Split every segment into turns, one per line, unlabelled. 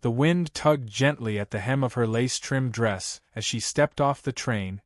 The wind tugged gently at the hem of her lace-trimmed dress as she stepped off the train,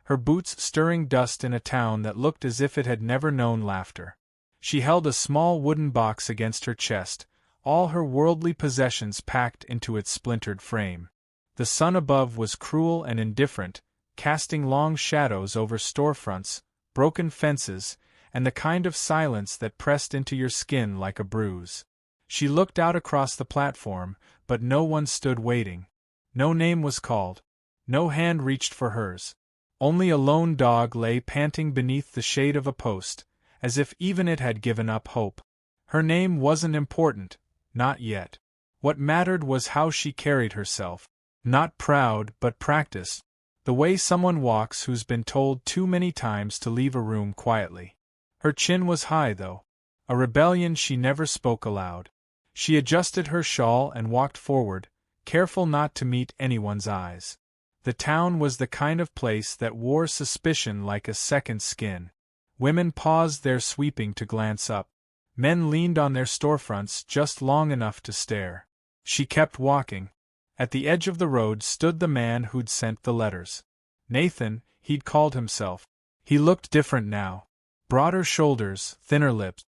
her boots stirring dust in a town that looked as if it had never known laughter. She held a small wooden box against her chest, all her worldly possessions packed into its splintered frame. The sun above was cruel and indifferent, casting long shadows over storefronts, broken fences, and the kind of silence that pressed into your skin like a bruise. She looked out across the platform, but no one stood waiting. No name was called. No hand reached for hers. Only a lone dog lay panting beneath the shade of a post, as if even it had given up hope. Her name wasn't important, not yet. What mattered was how she carried herself. Not proud, but practiced. The way someone walks who's been told too many times to leave a room quietly. Her chin was high, though. A rebellion she never spoke aloud. She adjusted her shawl and walked forward, careful not to meet anyone's eyes. The town was the kind of place that wore suspicion like a second skin. Women paused their sweeping to glance up. Men leaned on their storefronts just long enough to stare. She kept walking. At the edge of the road stood the man who'd sent the letters. Nathan, he'd called himself. He looked different now. Broader shoulders, thinner lips.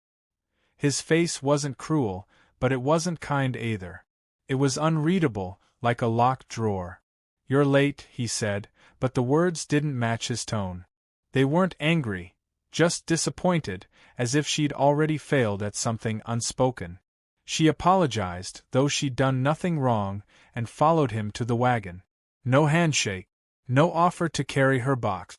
His face wasn't cruel, but it wasn't kind either. It was unreadable, like a locked drawer. "You're late," he said, but the words didn't match his tone. They weren't angry, just disappointed, as if she'd already failed at something unspoken. She apologized, though she'd done nothing wrong, and followed him to the wagon. No handshake. No offer to carry her box.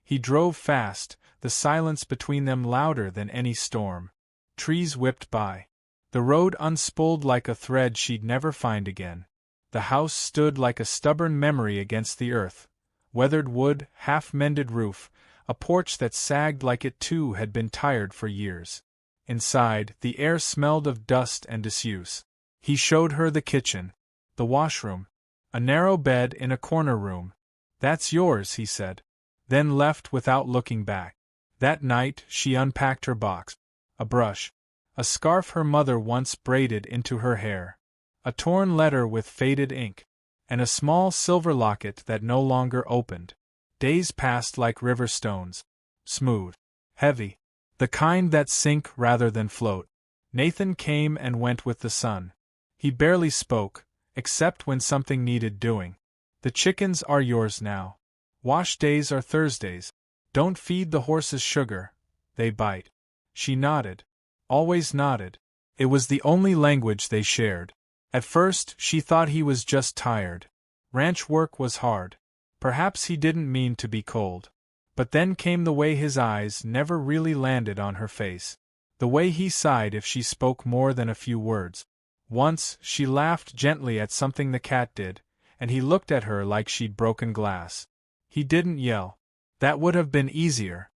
He drove fast, the silence between them louder than any storm. Trees whipped by. The road unspooled like a thread she'd never find again. The house stood like a stubborn memory against the earth. Weathered wood, half-mended roof, a porch that sagged like it too had been tired for years. Inside, the air smelled of dust and disuse. He showed her the kitchen. The washroom. A narrow bed in a corner room. "That's yours," he said. Then left without looking back. That night, she unpacked her box. A brush. A scarf her mother once braided into her hair. A torn letter with faded ink. And a small silver locket that no longer opened. Days passed like river stones. Smooth. Heavy. The kind that sink rather than float. Nathan came and went with the sun. He barely spoke, except when something needed doing. "The chickens are yours now. Wash days are Thursdays. Don't feed the horses sugar. They bite." She nodded. Always nodded. It was the only language they shared. At first, she thought he was just tired. Ranch work was hard. Perhaps he didn't mean to be cold. But then came the way his eyes never really landed on her face. The way he sighed if she spoke more than a few words. Once, she laughed gently at something the cat did, and he looked at her like she'd broken glass. He didn't yell. That would have been easier.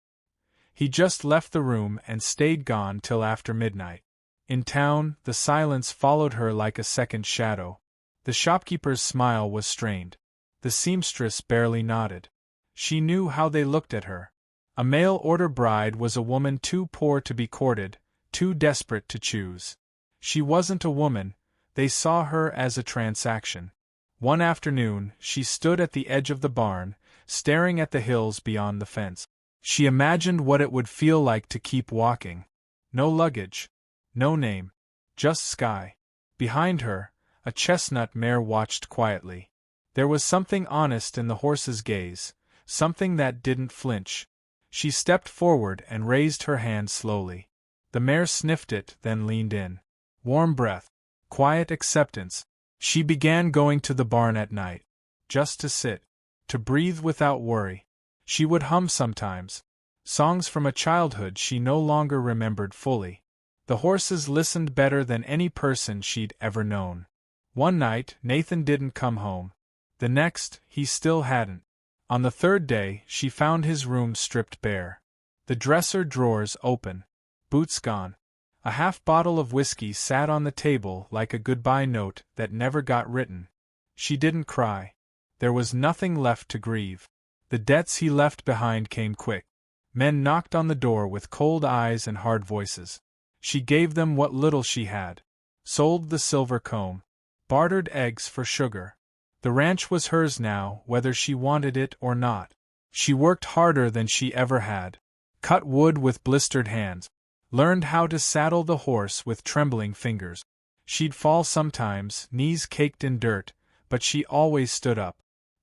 He just left the room and stayed gone till after midnight. In town, the silence followed her like a second shadow. The shopkeeper's smile was strained. The seamstress barely nodded. She knew how they looked at her. A mail-order bride was a woman too poor to be courted, too desperate to choose. She wasn't a woman, they saw her as a transaction. One afternoon, she stood at the edge of the barn, staring at the hills beyond the fence. She imagined what it would feel like to keep walking. No luggage. No name. Just sky. Behind her, a chestnut mare watched quietly. There was something honest in the horse's gaze, something that didn't flinch. She stepped forward and raised her hand slowly. The mare sniffed it, then leaned in. Warm breath. Quiet acceptance. She began going to the barn at night. Just to sit. To breathe without worry. She would hum sometimes. Songs from a childhood she no longer remembered fully. The horses listened better than any person she'd ever known. One night, Nathan didn't come home. The next, he still hadn't. On the third day, she found his room stripped bare. The dresser drawers open. Boots gone. A half bottle of whiskey sat on the table like a goodbye note that never got written. She didn't cry. There was nothing left to grieve. The debts he left behind came quick. Men knocked on the door with cold eyes and hard voices. She gave them what little she had. Sold the silver comb. bartered eggs for sugar. The ranch was hers now, whether she wanted it or not. She worked harder than she ever had. Cut wood with blistered hands. Learned how to saddle the horse with trembling fingers. She'd fall sometimes, knees caked in dirt, but she always stood up.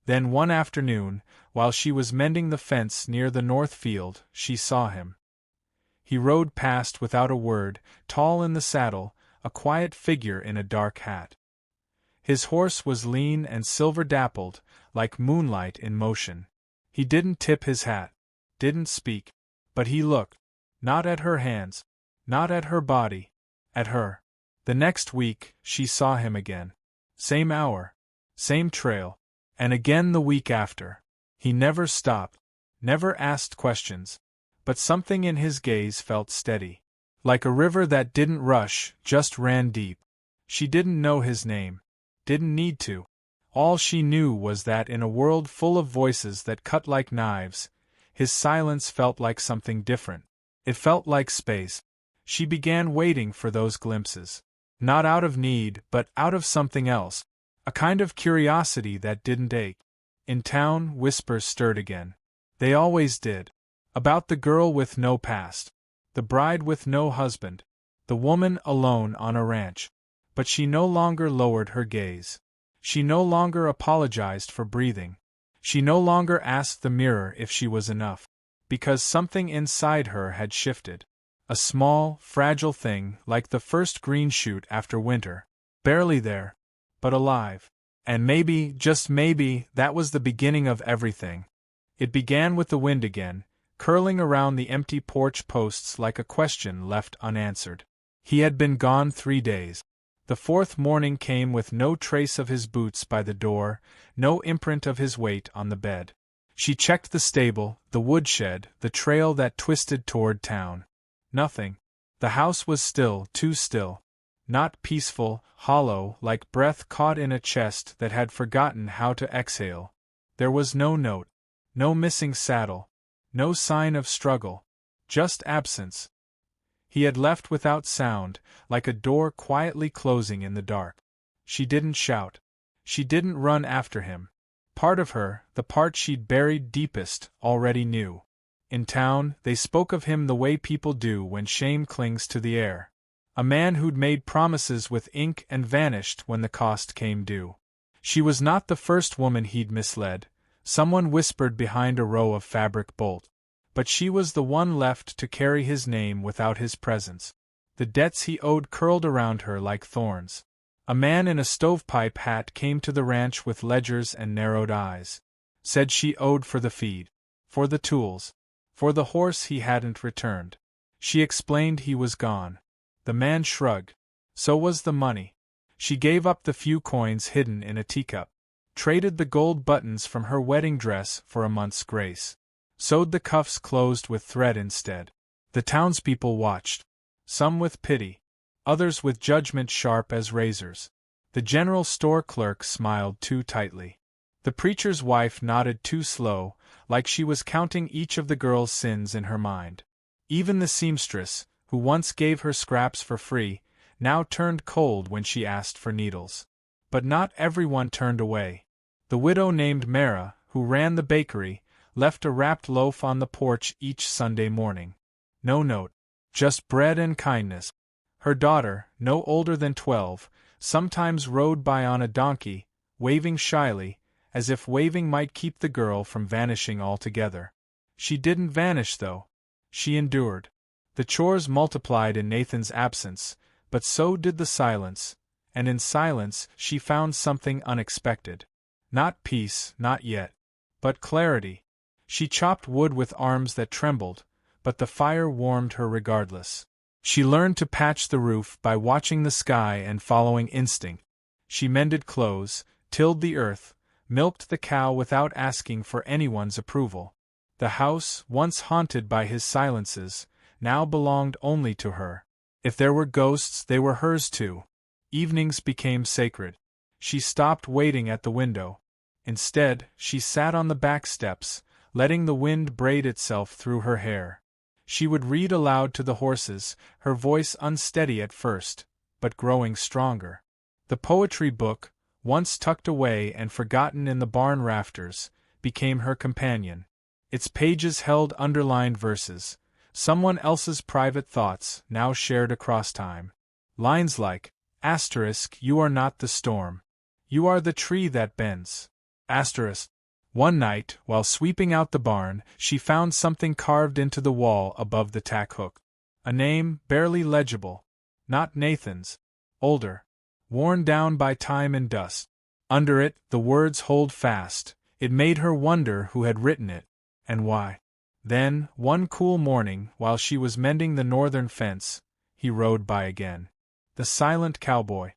Then one afternoon, while she was mending the fence near the north field, she saw him. He rode past without a word, tall in the saddle, a quiet figure in a dark hat. His horse was lean and silver-dappled, like moonlight in motion. He didn't tip his hat, didn't speak, but he looked, not at her hands, not at her body, at her. The next week, she saw him again. Same hour, same trail, and again the week after. He never stopped, never asked questions, but something in his gaze felt steady. Like a river that didn't rush, just ran deep. She didn't know his name. Didn't need to. All she knew was that in a world full of voices that cut like knives, his silence felt like something different. It felt like space. She began waiting for those glimpses. Not out of need, but out of something else. A kind of curiosity that didn't ache. In town, whispers stirred again. They always did. About the girl with no past. The bride with no husband. The woman alone on a ranch. But she no longer lowered her gaze. She no longer apologized for breathing. She no longer asked the mirror if she was enough. Because something inside her had shifted. A small, fragile thing like the first green shoot after winter. Barely there, but alive. And maybe, just maybe, that was the beginning of everything. It began with the wind again, curling around the empty porch posts like a question left unanswered. He had been gone 3 days. The fourth morning came with no trace of his boots by the door, no imprint of his weight on the bed. She checked the stable, the woodshed, the trail that twisted toward town. Nothing. The house was still, too still. Not peaceful, hollow, like breath caught in a chest that had forgotten how to exhale. There was no note, no missing saddle, no sign of struggle, just absence. He had left without sound, like a door quietly closing in the dark. She didn't shout. She didn't run after him. Part of her, the part she'd buried deepest, already knew. In town, they spoke of him the way people do when shame clings to the air. A man who'd made promises with ink and vanished when the cost came due. She was not the first woman he'd misled, someone whispered behind a row of fabric bolt. But she was the one left to carry his name without his presence. The debts he owed curled around her like thorns. A man in a stovepipe hat came to the ranch with ledgers and narrowed eyes. Said she owed for the feed, for the tools, for the horse he hadn't returned. She explained he was gone. The man shrugged. So was the money. She gave up the few coins hidden in a teacup. Traded the gold buttons from her wedding dress for a month's grace. Sewed the cuffs closed with thread instead. The townspeople watched. Some with pity. Others with judgment sharp as razors. The general store clerk smiled too tightly. The preacher's wife nodded too slow, like she was counting each of the girl's sins in her mind. Even the seamstress, who once gave her scraps for free, now turned cold when she asked for needles. But not everyone turned away. The widow named Mara, who ran the bakery, left a wrapped loaf on the porch each Sunday morning. No note. Just bread and kindness. Her daughter, no older than 12, sometimes rode by on a donkey, waving shyly, as if waving might keep the girl from vanishing altogether. She didn't vanish, though. She endured. The chores multiplied in Nathan's absence, but so did the silence, and in silence she found something unexpected. Not peace, not yet, but clarity. She chopped wood with arms that trembled, but the fire warmed her regardless. She learned to patch the roof by watching the sky and following instinct. She mended clothes, tilled the earth, milked the cow without asking for anyone's approval. The house, once haunted by his silences, now belonged only to her. If there were ghosts, they were hers too. Evenings became sacred. She stopped waiting at the window. Instead, she sat on the back steps, letting the wind braid itself through her hair. She would read aloud to the horses, her voice unsteady at first, but growing stronger. The poetry book, once tucked away and forgotten in the barn rafters, became her companion. Its pages held underlined verses, someone else's private thoughts now shared across time. Lines like, *, you are not the storm. You are the tree that bends. *. One night, while sweeping out the barn, she found something carved into the wall above the tack hook. A name, barely legible. Not Nathan's. Older. Worn down by time and dust. Under it, the words hold fast. It made her wonder who had written it, and why. Then, one cool morning, while she was mending the northern fence, he rode by again. The silent cowboy.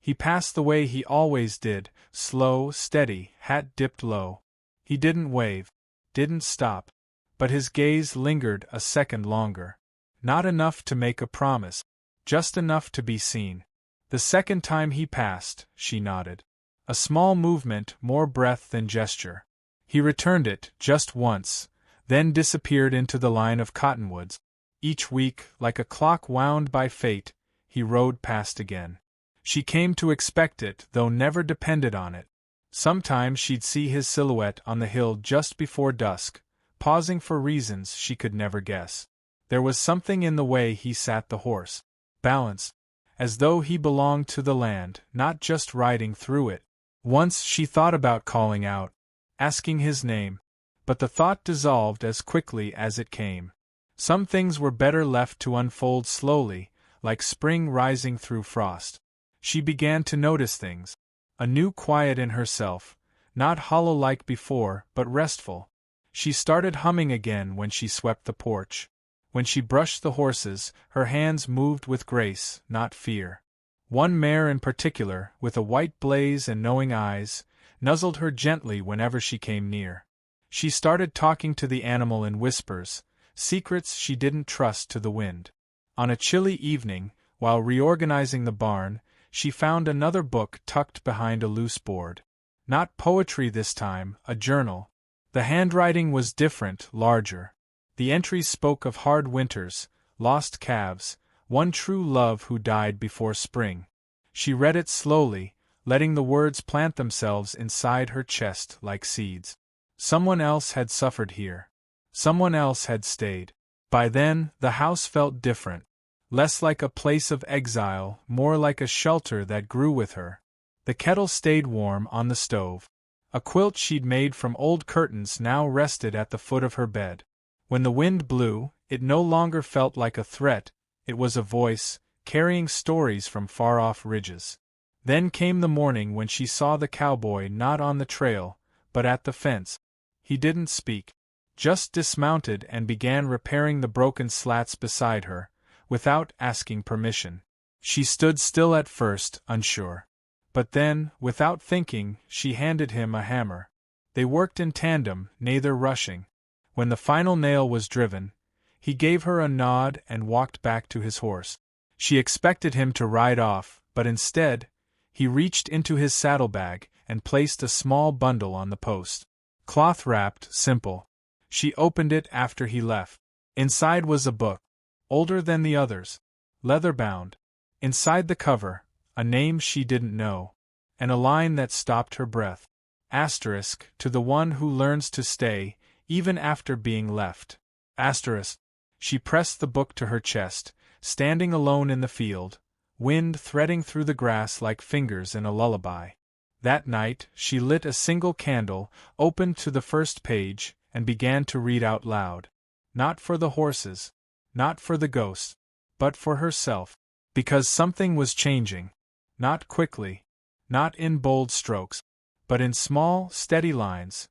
He passed the way he always did, slow, steady, hat dipped low. He didn't wave, didn't stop, but his gaze lingered a second longer. Not enough to make a promise, just enough to be seen. The second time he passed, she nodded. A small movement, more breath than gesture. He returned it, just once, then disappeared into the line of cottonwoods. Each week, like a clock wound by fate, he rode past again. She came to expect it, though never depended on it. Sometimes she'd see his silhouette on the hill just before dusk, pausing for reasons she could never guess. There was something in the way he sat the horse, balanced, as though he belonged to the land, not just riding through it. Once she thought about calling out, asking his name, but the thought dissolved as quickly as it came. Some things were better left to unfold slowly, like spring rising through frost. She began to notice things. A new quiet in herself, not hollow like before, but restful. She started humming again when she swept the porch. When she brushed the horses, her hands moved with grace, not fear. One mare in particular, with a white blaze and knowing eyes, nuzzled her gently whenever she came near. She started talking to the animal in whispers, secrets she didn't trust to the wind. On a chilly evening, while reorganizing the barn, she found another book tucked behind a loose board. Not poetry this time, a journal. The handwriting was different, larger. The entries spoke of hard winters, lost calves, one true love who died before spring. She read it slowly, letting the words plant themselves inside her chest like seeds. Someone else had suffered here. Someone else had stayed. By then, the house felt different. Less like a place of exile, more like a shelter that grew with her. The kettle stayed warm on the stove. A quilt she'd made from old curtains now rested at the foot of her bed. When the wind blew, it no longer felt like a threat, it was a voice, carrying stories from far-off ridges. Then came the morning when she saw the cowboy not on the trail, but at the fence. He didn't speak, just dismounted and began repairing the broken slats beside her, without asking permission. She stood still at first, unsure. But then, without thinking, she handed him a hammer. They worked in tandem, neither rushing. When the final nail was driven, he gave her a nod and walked back to his horse. She expected him to ride off, but instead, he reached into his saddlebag and placed a small bundle on the post. Cloth-wrapped, simple. She opened it after he left. Inside was a book. Older than the others. Leather-bound. Inside the cover, a name she didn't know. And a line that stopped her breath. Asterisk, to the one who learns to stay, even after being left. Asterisk. She pressed the book to her chest, standing alone in the field, wind threading through the grass like fingers in a lullaby. That night, she lit a single candle, opened to the first page, and began to read out loud. Not for the horses. Not for the ghost, but for herself, because something was changing. Not quickly, not in bold strokes, but in small, steady lines,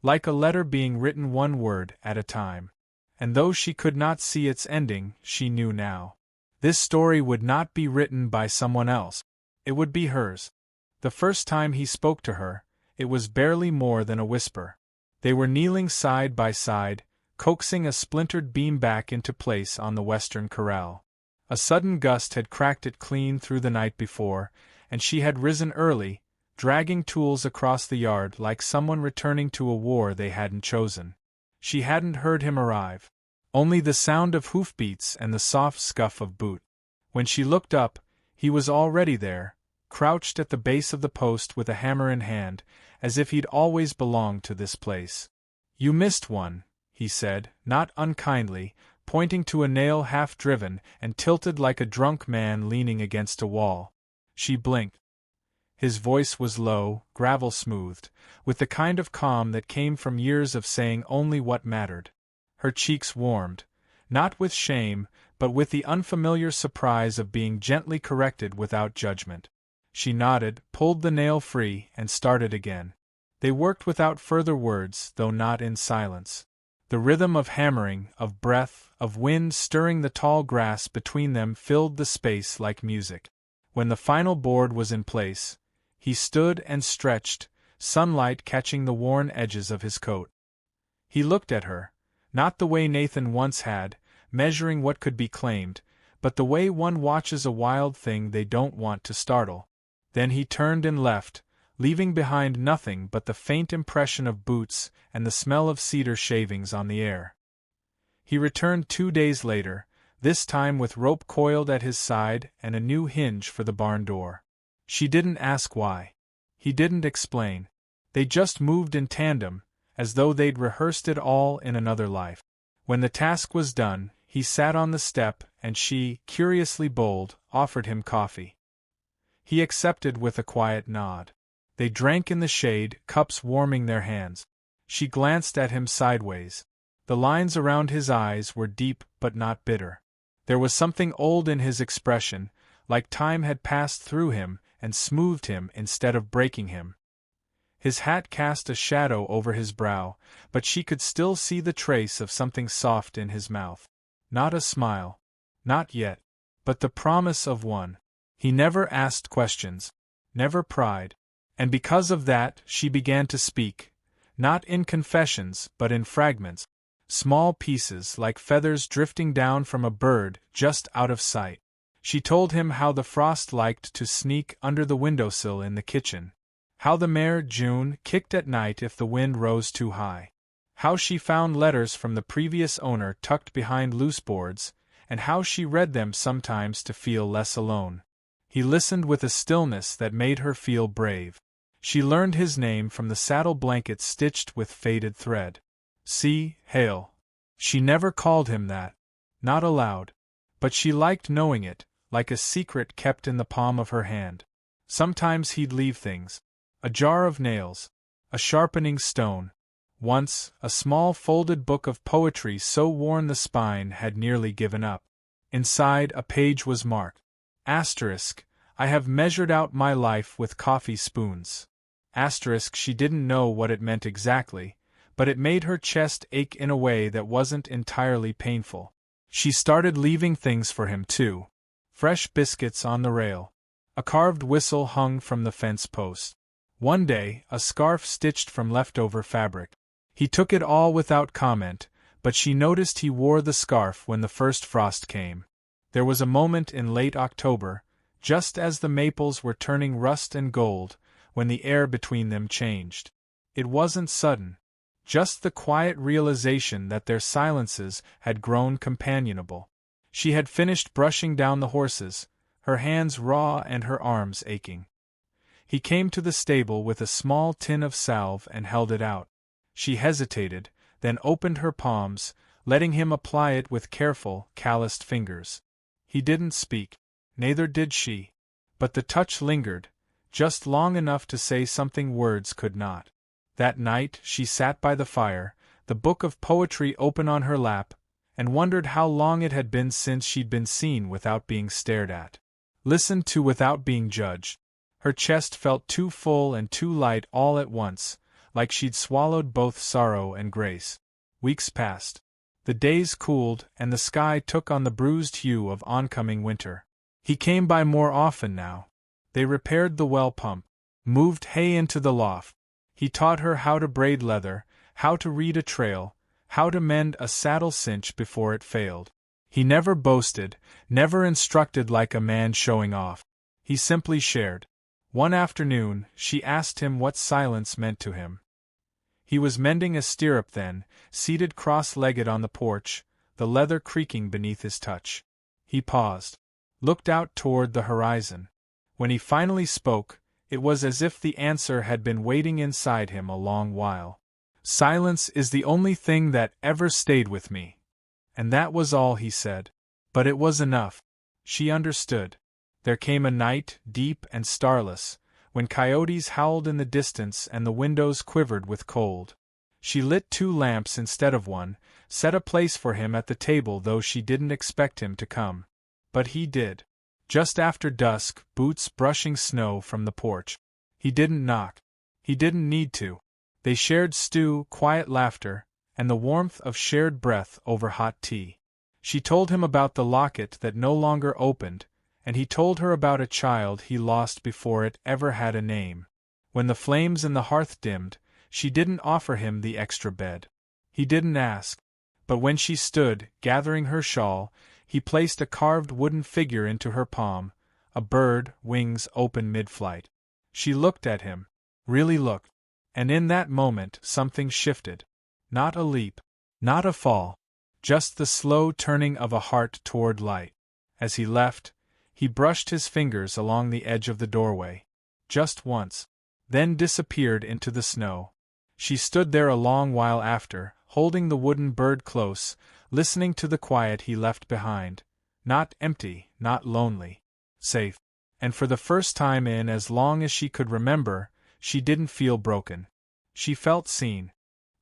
like a letter being written one word at a time. And though she could not see its ending, she knew now. This story would not be written by someone else. It would be hers. The first time he spoke to her, it was barely more than a whisper. They were kneeling side by side, coaxing a splintered beam back into place on the western corral. A sudden gust had cracked it clean through the night before, and she had risen early, dragging tools across the yard like someone returning to a war they hadn't chosen. She hadn't heard him arrive. Only the sound of hoofbeats and the soft scuff of boot. When she looked up, he was already there, crouched at the base of the post with a hammer in hand, as if he'd always belonged to this place. "You missed one," he said, not unkindly, pointing to a nail half-driven and tilted like a drunk man leaning against a wall. She blinked. His voice was low, gravel-smoothed, with the kind of calm that came from years of saying only what mattered. Her cheeks warmed, not with shame, but with the unfamiliar surprise of being gently corrected without judgment. She nodded, pulled the nail free, and started again. They worked without further words, though not in silence. The rhythm of hammering, of breath, of wind stirring the tall grass between them filled the space like music. When the final board was in place, he stood and stretched, sunlight catching the worn edges of his coat. He looked at her, not the way Nathan once had, measuring what could be claimed, but the way one watches a wild thing they don't want to startle. Then he turned and left, leaving behind nothing but the faint impression of boots and the smell of cedar shavings on the air. He returned 2 days later, this time with rope coiled at his side and a new hinge for the barn door. She didn't ask why. He didn't explain. They just moved in tandem, as though they'd rehearsed it all in another life. When the task was done, he sat on the step and she, curiously bold, offered him coffee. He accepted with a quiet nod. They drank in the shade, cups warming their hands. She glanced at him sideways. The lines around his eyes were deep but not bitter. There was something old in his expression, like time had passed through him and smoothed him instead of breaking him. His hat cast a shadow over his brow, but she could still see the trace of something soft in his mouth. Not a smile. Not yet. But the promise of one. He never asked questions. Never pried. And because of that, she began to speak. Not in confessions, but in fragments. Small pieces like feathers drifting down from a bird just out of sight. She told him how the frost liked to sneak under the windowsill in the kitchen. How the mare June kicked at night if the wind rose too high. How she found letters from the previous owner tucked behind loose boards, and how she read them sometimes to feel less alone. He listened with a stillness that made her feel brave. She learned his name from the saddle blanket stitched with faded thread. Hale. She never called him that. Not aloud. But she liked knowing it, like a secret kept in the palm of her hand. Sometimes he'd leave things. A jar of nails. A sharpening stone. Once, a small folded book of poetry so worn the spine had nearly given up. Inside, a page was marked. Asterisk, I have measured out my life with coffee spoons. Asterisk, she didn't know what it meant exactly, but it made her chest ache in a way that wasn't entirely painful. She started leaving things for him too. Fresh biscuits on the rail. A carved whistle hung from the fence post. One day, a scarf stitched from leftover fabric. He took it all without comment, but she noticed he wore the scarf when the first frost came. There was a moment in late October, just as the maples were turning rust and gold, when the air between them changed. It wasn't sudden. Just the quiet realization that their silences had grown companionable. She had finished brushing down the horses, her hands raw and her arms aching. He came to the stable with a small tin of salve and held it out. She hesitated, then opened her palms, letting him apply it with careful, calloused fingers. He didn't speak. Neither did she. But the touch lingered, just long enough to say something words could not. That night, she sat by the fire, the book of poetry open on her lap, and wondered how long it had been since she'd been seen without being stared at. Listened to without being judged. Her chest felt too full and too light all at once, like she'd swallowed both sorrow and grace. Weeks passed. The days cooled, and the sky took on the bruised hue of oncoming winter. He came by more often now. They repaired the well pump, moved hay into the loft. He taught her how to braid leather, how to read a trail, how to mend a saddle cinch before it failed. He never boasted, never instructed like a man showing off. He simply shared. One afternoon, she asked him what silence meant to him. He was mending a stirrup then, seated cross-legged on the porch, the leather creaking beneath his touch. He paused, looked out toward the horizon. When he finally spoke, it was as if the answer had been waiting inside him a long while. Silence is the only thing that ever stayed with me. And that was all he said. But it was enough. She understood. There came a night, deep and starless, when coyotes howled in the distance and the windows quivered with cold. She lit 2 lamps instead of one, set a place for him at the table though she didn't expect him to come. But he did. Just after dusk, boots brushing snow from the porch. He didn't knock. He didn't need to. They shared stew, quiet laughter, and the warmth of shared breath over hot tea. She told him about the locket that no longer opened, and he told her about a child he lost before it ever had a name. When the flames in the hearth dimmed, she didn't offer him the extra bed. He didn't ask. But when she stood, gathering her shawl, he placed a carved wooden figure into her palm, a bird, wings open mid-flight. She looked at him. Really looked. And in that moment something shifted. Not a leap. Not a fall. Just the slow turning of a heart toward light. As he left, he brushed his fingers along the edge of the doorway. Just once. Then disappeared into the snow. She stood there a long while after, holding the wooden bird close, listening to the quiet he left behind. Not empty, not lonely. Safe. And for the first time in as long as she could remember, she didn't feel broken. She felt seen.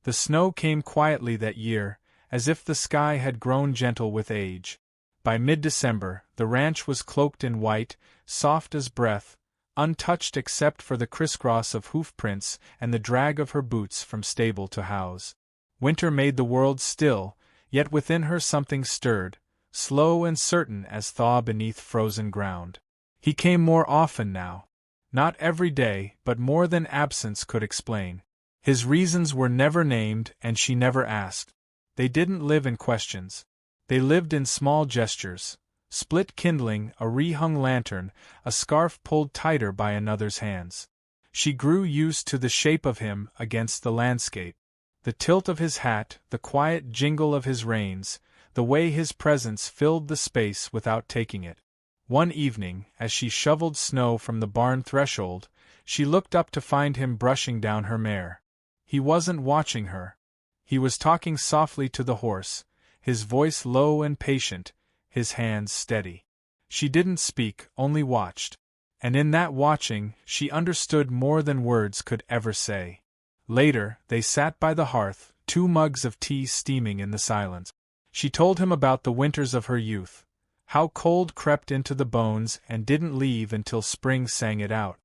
The snow came quietly that year, as if the sky had grown gentle with age. By mid-December, the ranch was cloaked in white, soft as breath, untouched except for the crisscross of hoof prints and the drag of her boots from stable to house. Winter made the world still, yet within her something stirred, slow and certain as thaw beneath frozen ground. He came more often now. Not every day, but more than absence could explain. His reasons were never named and she never asked. They didn't live in questions. They lived in small gestures. Split kindling, a rehung lantern, a scarf pulled tighter by another's hands. She grew used to the shape of him against the landscape. The tilt of his hat, the quiet jingle of his reins, the way his presence filled the space without taking it. One evening, as she shoveled snow from the barn threshold, she looked up to find him brushing down her mare. He wasn't watching her. He was talking softly to the horse, his voice low and patient, his hands steady. She didn't speak, only watched. And in that watching, she understood more than words could ever say. Later, they sat by the hearth, 2 mugs of tea steaming in the silence. She told him about the winters of her youth, how cold crept into the bones and didn't leave until spring sang it out.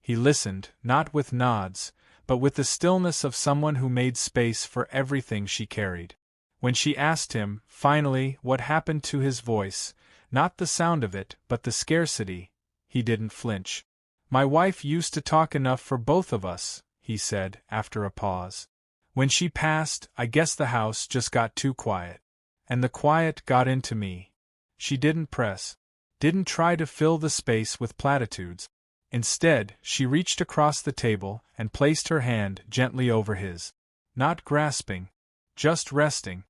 He listened, not with nods, but with the stillness of someone who made space for everything she carried. When she asked him, finally, what happened to his voice, not the sound of it, but the scarcity, he didn't flinch. "My wife used to talk enough for both of us," he said, after a pause. "When she passed, I guess the house just got too quiet. And the quiet got into me." She didn't press. Didn't try to fill the space with platitudes. Instead, she reached across the table and placed her hand gently over his. Not grasping. Just resting.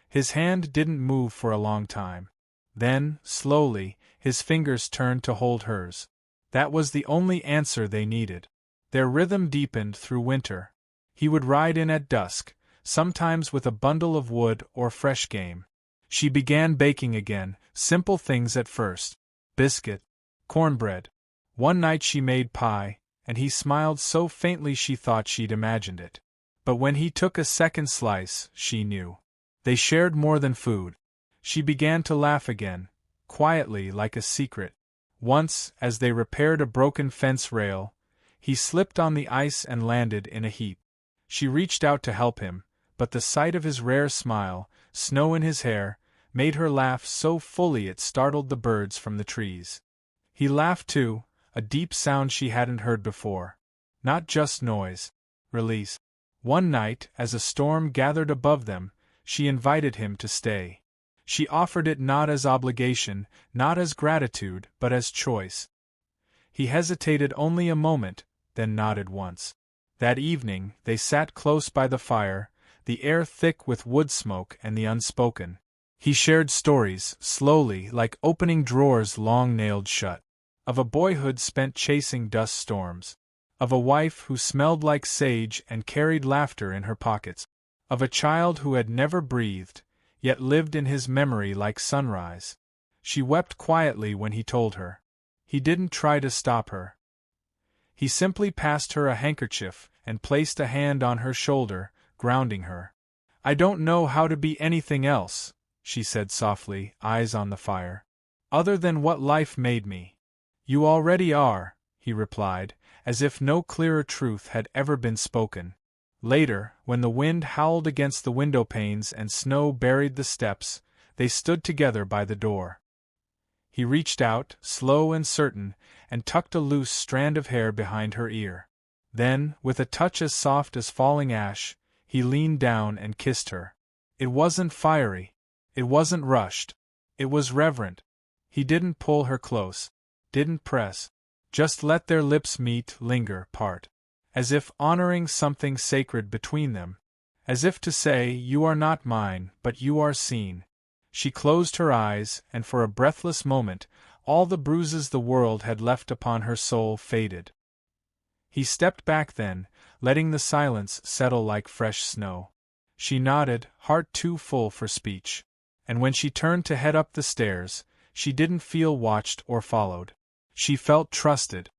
His hand didn't move for a long time. Then, slowly, his fingers turned to hold hers. That was the only answer they needed. Their rhythm deepened through winter. He would ride in at dusk, sometimes with a bundle of wood or fresh game. She began baking again, simple things at first. Biscuit. Cornbread. One night she made pie, and he smiled so faintly she thought she'd imagined it. But when he took a second slice, she knew. They shared more than food. She began to laugh again, quietly like a secret. Once, as they repaired a broken fence rail, he slipped on the ice and landed in a heap. She reached out to help him, but the sight of his rare smile, snow in his hair, made her laugh so fully it startled the birds from the trees. He laughed too, a deep sound she hadn't heard before. Not just noise. Release. One night, as a storm gathered above them, she invited him to stay. She offered it not as obligation, not as gratitude, but as choice. He hesitated only a moment, then nodded once. That evening, they sat close by the fire, the air thick with wood smoke and the unspoken. He shared stories, slowly, like opening drawers long nailed shut. of a boyhood spent chasing dust storms, of a wife who smelled like sage and carried laughter in her pockets, of a child who had never breathed, yet lived in his memory like sunrise. She wept quietly when he told her. He didn't try to stop her. He simply passed her a handkerchief and placed a hand on her shoulder, grounding her. "I don't know how to be anything else," she said softly, eyes on the fire, "other than what life made me." "You already are," he replied, as if no clearer truth had ever been spoken. Later, when the wind howled against the window panes and snow buried the steps, they stood together by the door. He reached out, slow and certain, and tucked a loose strand of hair behind her ear. Then, with a touch as soft as falling ash, he leaned down and kissed her. It wasn't fiery. It wasn't rushed. It was reverent. He didn't pull her close. Didn't press. Just let their lips meet, linger, part. As if honoring something sacred between them. As if to say, "You are not mine, but you are seen." She closed her eyes, and for a breathless moment, all the bruises the world had left upon her soul faded. He stepped back then, letting the silence settle like fresh snow. She nodded, heart too full for speech. And when she turned to head up the stairs, she didn't feel watched or followed. She felt trusted.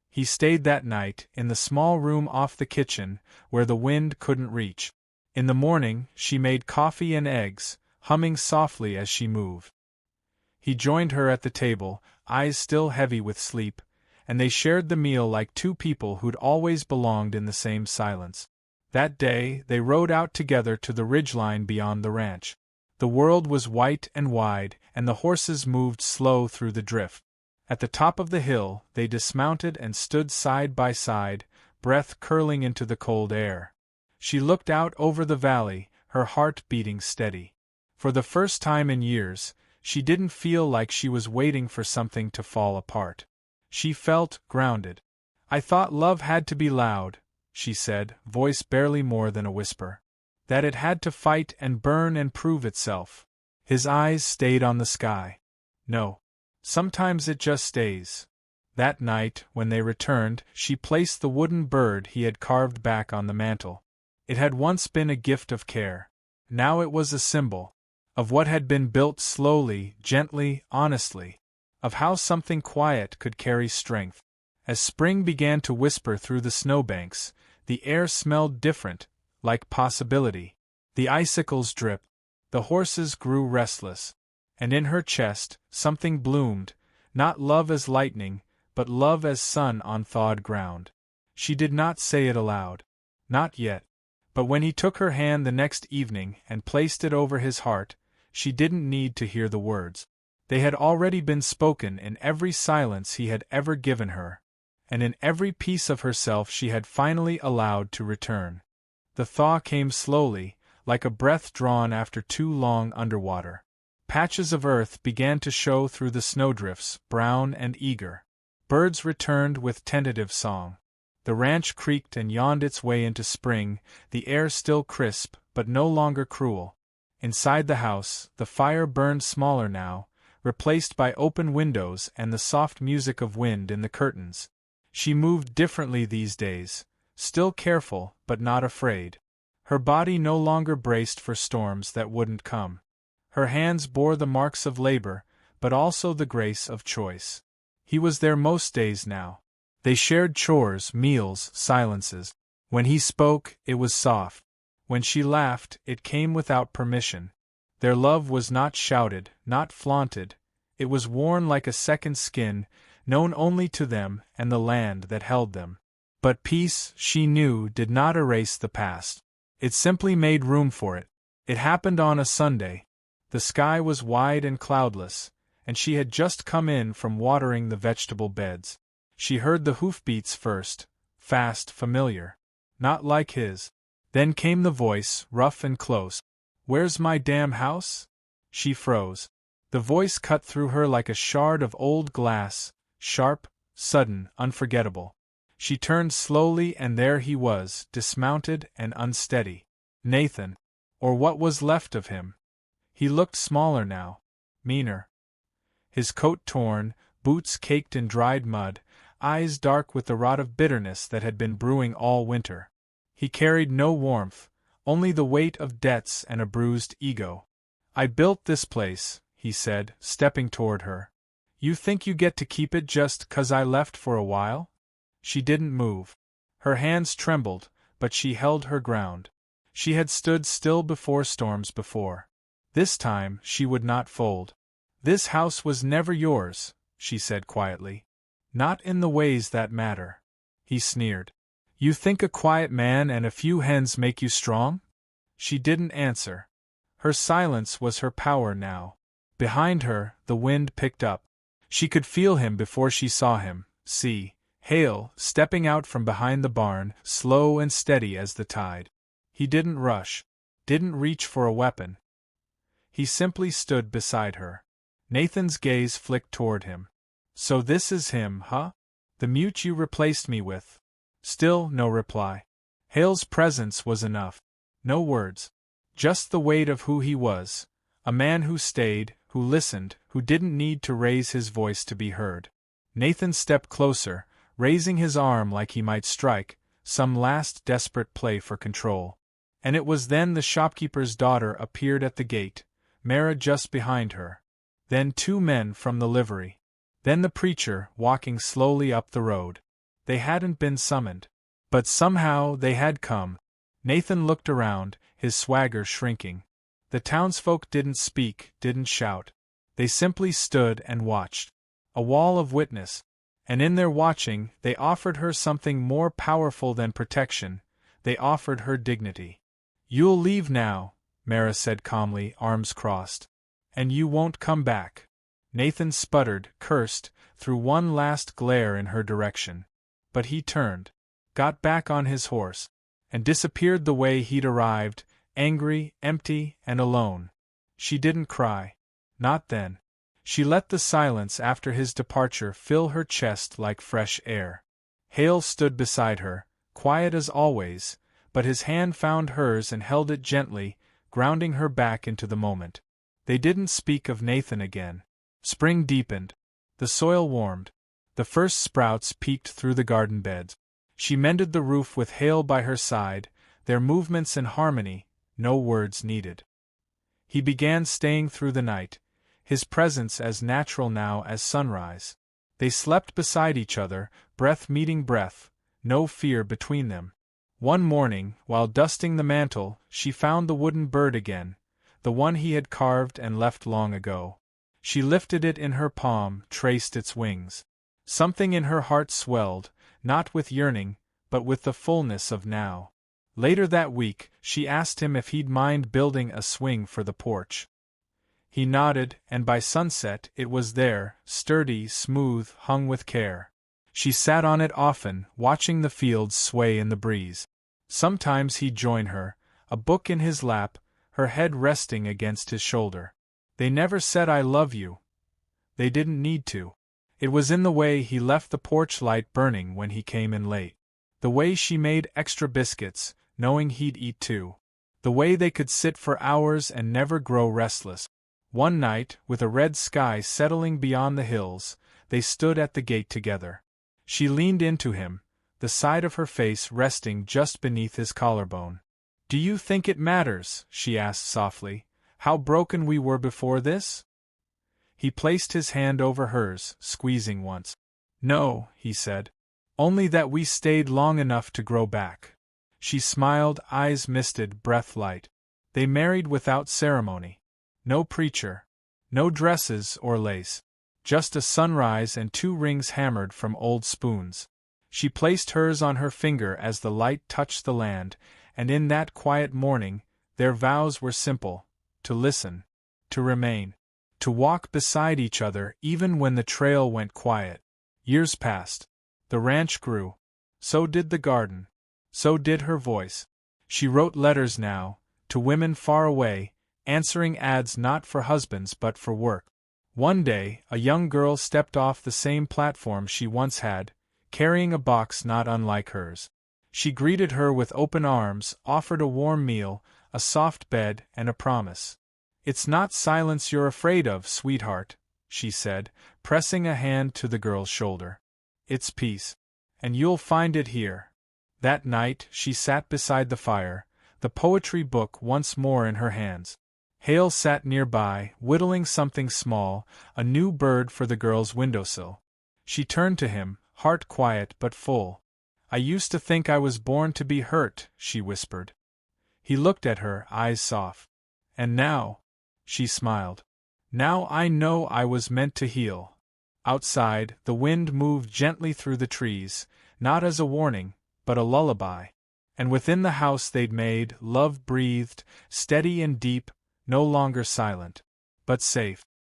He stayed that night, in the small room off the kitchen, where the wind couldn't reach. In the morning, she made coffee and eggs, humming softly as she moved. He joined her at the table, eyes still heavy with sleep, and they shared the meal like two people who'd always belonged in the same silence. That day, they rode out together to the ridgeline beyond the ranch. The world was white and wide, and the horses moved slow through the drift. At the top of the hill, they dismounted and stood side by side, breath curling into the cold air. She looked out over the valley, her heart beating steady. For the first time in years, she didn't feel like she was waiting for something to fall apart. She felt grounded. "I thought love had to be loud," she said, voice barely more than a whisper. "That it had to fight and burn and prove itself." His eyes stayed on the sky. "No. Sometimes it just stays." That night, when they returned, she placed the wooden bird he had carved back on the mantel. It had once been a gift of care. Now it was a symbol. Of what had been built slowly, gently, honestly. Of how something quiet could carry strength. As spring began to whisper through the snowbanks, the air smelled different, like possibility. The icicles dripped. The horses grew restless. And in her chest, something bloomed, not love as lightning, but love as sun on thawed ground. She did not say it aloud. Not yet. But when he took her hand the next evening and placed it over his heart, she didn't need to hear the words. They had already been spoken in every silence he had ever given her, and in every piece of herself she had finally allowed to return. The thaw came slowly, like a breath drawn after too long underwater. Patches of earth began to show through the snowdrifts, brown and eager. Birds returned with tentative song. The ranch creaked and yawned its way into spring, the air still crisp, but no longer cruel. Inside the house, the fire burned smaller now, replaced by open windows and the soft music of wind in the curtains. She moved differently these days, still careful, but not afraid. Her body no longer braced for storms that wouldn't come. Her hands bore the marks of labor, but also the grace of choice. He was there most days now. They shared chores, meals, silences. When he spoke, it was soft. When she laughed, it came without permission. Their love was not shouted, not flaunted. It was worn like a second skin, known only to them and the land that held them. But peace, she knew, did not erase the past. It simply made room for it. It happened on a Sunday. The sky was wide and cloudless, and she had just come in from watering the vegetable beds. She heard the hoofbeats first, fast, familiar. Not like his. Then came the voice, rough and close. "Where's my damn house?" She froze. The voice cut through her like a shard of old glass, sharp, sudden, unforgettable. She turned slowly and there he was, dismounted and unsteady. Nathan. Or what was left of him. He looked smaller now. Meaner. His coat torn, boots caked in dried mud, eyes dark with the rot of bitterness that had been brewing all winter. He carried no warmth, only the weight of debts and a bruised ego. "I built this place," he said, stepping toward her. "You think you get to keep it just 'cause I left for a while?" She didn't move. Her hands trembled, but she held her ground. She had stood still before storms before. This time she would not fold. "This house was never yours," she said quietly. "Not in the ways that matter." He sneered. "You think a quiet man and a few hens make you strong?" She didn't answer. Her silence was her power now. Behind her, the wind picked up. She could feel him before she saw him. See, Hale, stepping out from behind the barn, slow and steady as the tide. He didn't rush, didn't reach for a weapon. He simply stood beside her. Nathan's gaze flicked toward him. "So this is him, huh? The mute you replaced me with?" Still no reply. Hale's presence was enough. No words. Just the weight of who he was. A man who stayed, who listened, who didn't need to raise his voice to be heard. Nathan stepped closer, raising his arm like he might strike, some last desperate play for control. And it was then the shopkeeper's daughter appeared at the gate, Mara just behind her. Then two men from the livery. Then the preacher, walking slowly up the road. They hadn't been summoned. But somehow they had come. Nathan looked around, his swagger shrinking. The townsfolk didn't speak, didn't shout. They simply stood and watched. A wall of witness. And in their watching, they offered her something more powerful than protection. They offered her dignity. "You'll leave now," Mara said calmly, arms crossed. "And you won't come back." Nathan sputtered, cursed, threw one last glare in her direction. But he turned, got back on his horse, and disappeared the way he'd arrived, angry, empty, and alone. She didn't cry. Not then. She let the silence after his departure fill her chest like fresh air. Hale stood beside her, quiet as always, but his hand found hers and held it gently, grounding her back into the moment. They didn't speak of Nathan again. Spring deepened. The soil warmed. The first sprouts peeked through the garden beds. She mended the roof with Hale by her side, their movements in harmony, no words needed. He began staying through the night, his presence as natural now as sunrise. They slept beside each other, breath meeting breath, no fear between them. One morning, while dusting the mantel, she found the wooden bird again, the one he had carved and left long ago. She lifted it in her palm, traced its wings. Something in her heart swelled, not with yearning, but with the fullness of now. Later that week, she asked him if he'd mind building a swing for the porch. He nodded, and by sunset it was there, sturdy, smooth, hung with care. She sat on it often, watching the fields sway in the breeze. Sometimes he'd join her, a book in his lap, her head resting against his shoulder. They never said "I love you." They didn't need to. It was in the way he left the porch light burning when he came in late. The way she made extra biscuits, knowing he'd eat too. The way they could sit for hours and never grow restless. One night, with a red sky settling beyond the hills, they stood at the gate together. She leaned into him, the side of her face resting just beneath his collarbone. "Do you think it matters," she asked softly, "how broken we were before this?" He placed his hand over hers, squeezing once. "No," he said. "Only that we stayed long enough to grow back." She smiled, eyes misted, breath light. They married without ceremony. No preacher. No dresses or lace. Just a sunrise and 2 rings hammered from old spoons. She placed hers on her finger as the light touched the land, and in that quiet morning, their vows were simple: to listen, to remain, to walk beside each other even when the trail went quiet. Years passed. The ranch grew. So did the garden. So did her voice. She wrote letters now, to women far away, answering ads not for husbands but for work. One day, a young girl stepped off the same platform she once had, carrying a box not unlike hers. She greeted her with open arms, offered a warm meal, a soft bed, and a promise. "It's not silence you're afraid of, sweetheart. she said, pressing a hand to the girl's shoulder. It's peace. And you'll find it here. That night, she sat beside the fire, the poetry book once more in her hands. Hale sat nearby, whittling something small, a new bird for the girl's windowsill. She turned to him, heart quiet but full. I used to think I was born to be hurt, she whispered. He looked at her, eyes soft. And now? She smiled. Now I know I was meant to heal. Outside, the wind moved gently through the trees, not as a warning, but a lullaby. And within the house they'd made, love breathed, steady and deep, no longer silent, but safe.